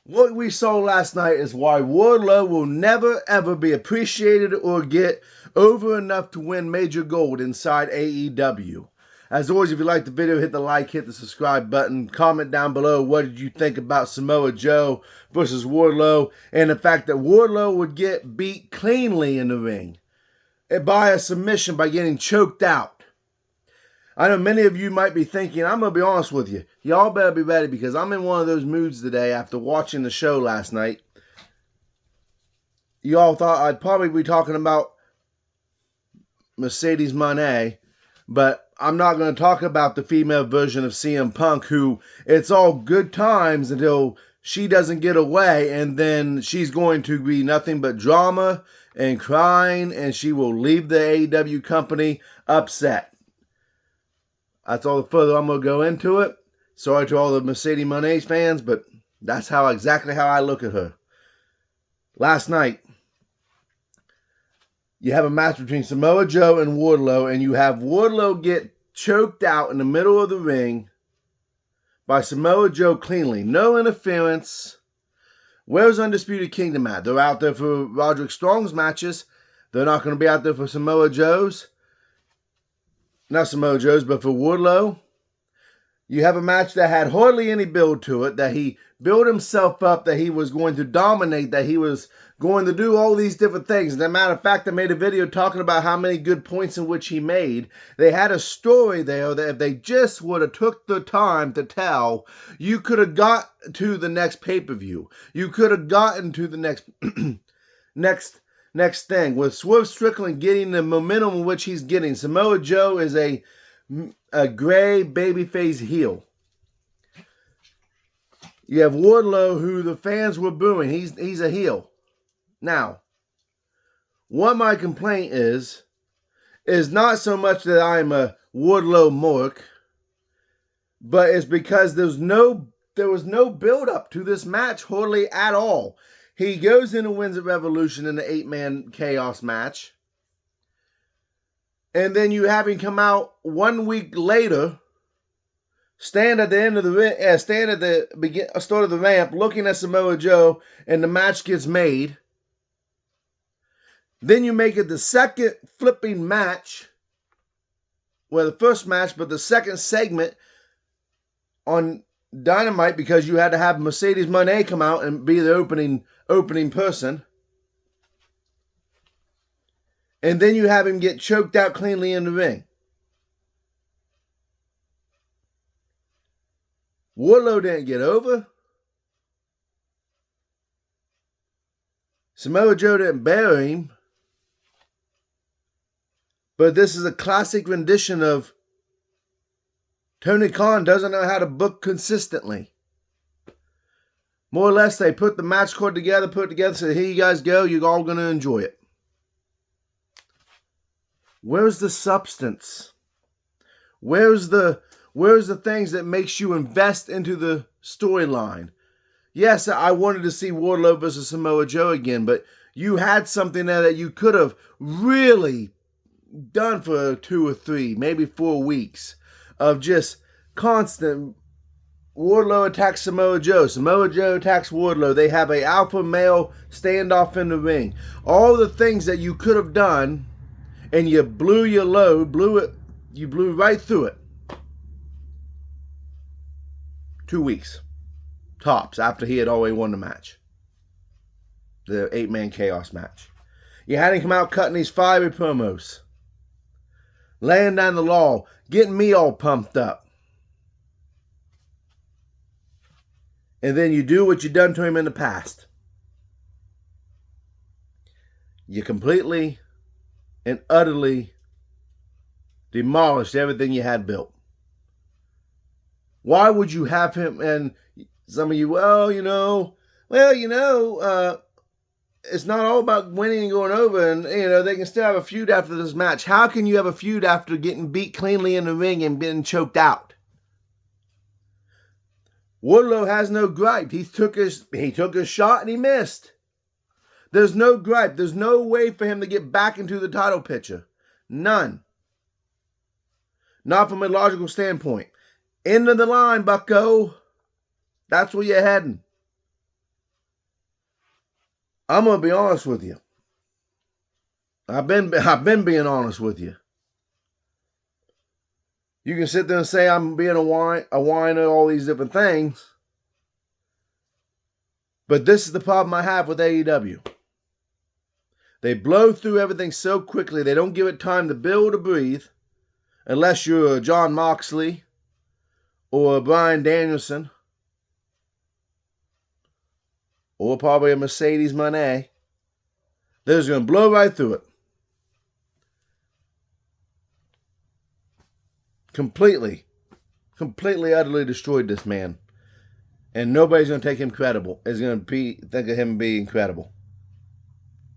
What we saw last night is why Wardlow will never ever be appreciated or get over enough to win major gold inside AEW. As always, if you like the video, hit the like, hit the subscribe button, comment down below what did you think about Samoa Joe versus Wardlow, and the fact that Wardlow would get beat cleanly in the ring by a submission by getting choked out. I know many of you might be thinking, I'm going to be honest with you, y'all better be ready because I'm in one of those moods today after watching the show last night. Y'all thought I'd probably be talking about Mercedes Moné, but I'm not going to talk about the female version of CM Punk, who it's all good times until she doesn't get away, and then she's going to be nothing but drama and crying, and she will leave the AEW company upset. That's all the further I'm going to go into it. Sorry to all the Mercedes Moné fans, but that's exactly how I look at her. Last night, you have a match between Samoa Joe and Wardlow, and you have Wardlow get choked out in the middle of the ring by Samoa Joe cleanly. No interference. Where's Undisputed Kingdom at? They're out there for Roderick Strong's matches. They're not going to be out there for Samoa Joe's. Not Samoa Joe's, but for Wardlow. You have a match that had hardly any build to it, that he built himself up, that he was going to dominate, that he was going to do all these different things. As a matter of fact, I made a video talking about how many good points in which he made. They had a story there that if they just would have took the time to tell, you could have got to the next pay-per-view. You could have gotten to the next thing. With Swerve Strickland getting the momentum in which he's getting, Samoa Joe is a gray babyface heel. You have Wardlow, who the fans were booing. He's a heel. Now, what my complaint is not so much that I'm a Wardlow mork, but it's because there was no build up to this match hardly at all. He goes in and wins at Revolution in the 8-man chaos match. And then you have him come out 1 week later, stand at the end of the stand at the start of the ramp, looking at Samoa Joe, and the match gets made. Then you make it the second flipping match, well, the first match, but the second segment on Dynamite, because you had to have Mercedes Moné come out and be the opening person. And then you have him get choked out cleanly in the ring. Wardlow didn't get over. Samoa Joe didn't bury him. But this is a classic rendition of Tony Khan doesn't know how to book consistently. More or less, they put the match card together, said, here you guys go, you're all going to enjoy it. Where's the substance? Where's the things that makes you invest into the storyline? Yes, I wanted to see Wardlow versus Samoa Joe again, but you had something there that you could have really done for 2 or 3, maybe 4 weeks of just constant Wardlow attacks Samoa Joe. Samoa Joe attacks Wardlow. They have a alpha male standoff in the ring. All the things that you could have done, and you blew your load, you blew right through it. 2 weeks. Tops, after he had already won the match. The 8-man chaos match. You had him come out cutting these fiery promos. Laying down the law. Getting me all pumped up. And then you do what you done to him in the past. You completely and utterly demolished everything you had built. Why would you have him? And some of you, it's not all about winning and going over, and they can still have a feud after this match. How can you have a feud after getting beat cleanly in the ring and being choked out? Wardlow has no gripe. He took his shot and he missed. There's no gripe. There's no way for him to get back into the title picture. None. Not from a logical standpoint. End of the line, bucko. That's where you're heading. I'm going to be honest with you. I've been being honest with you. You can sit there and say I'm being a whiner, all these different things. But this is the problem I have with AEW. They blow through everything so quickly, they don't give it time to build or breathe. Unless you're John Moxley or Bryan Danielson or probably a Mercedes Moné. They're just going to blow right through it. Completely, utterly destroyed this man. And nobody's going to take him credible. Is going to think of him being credible.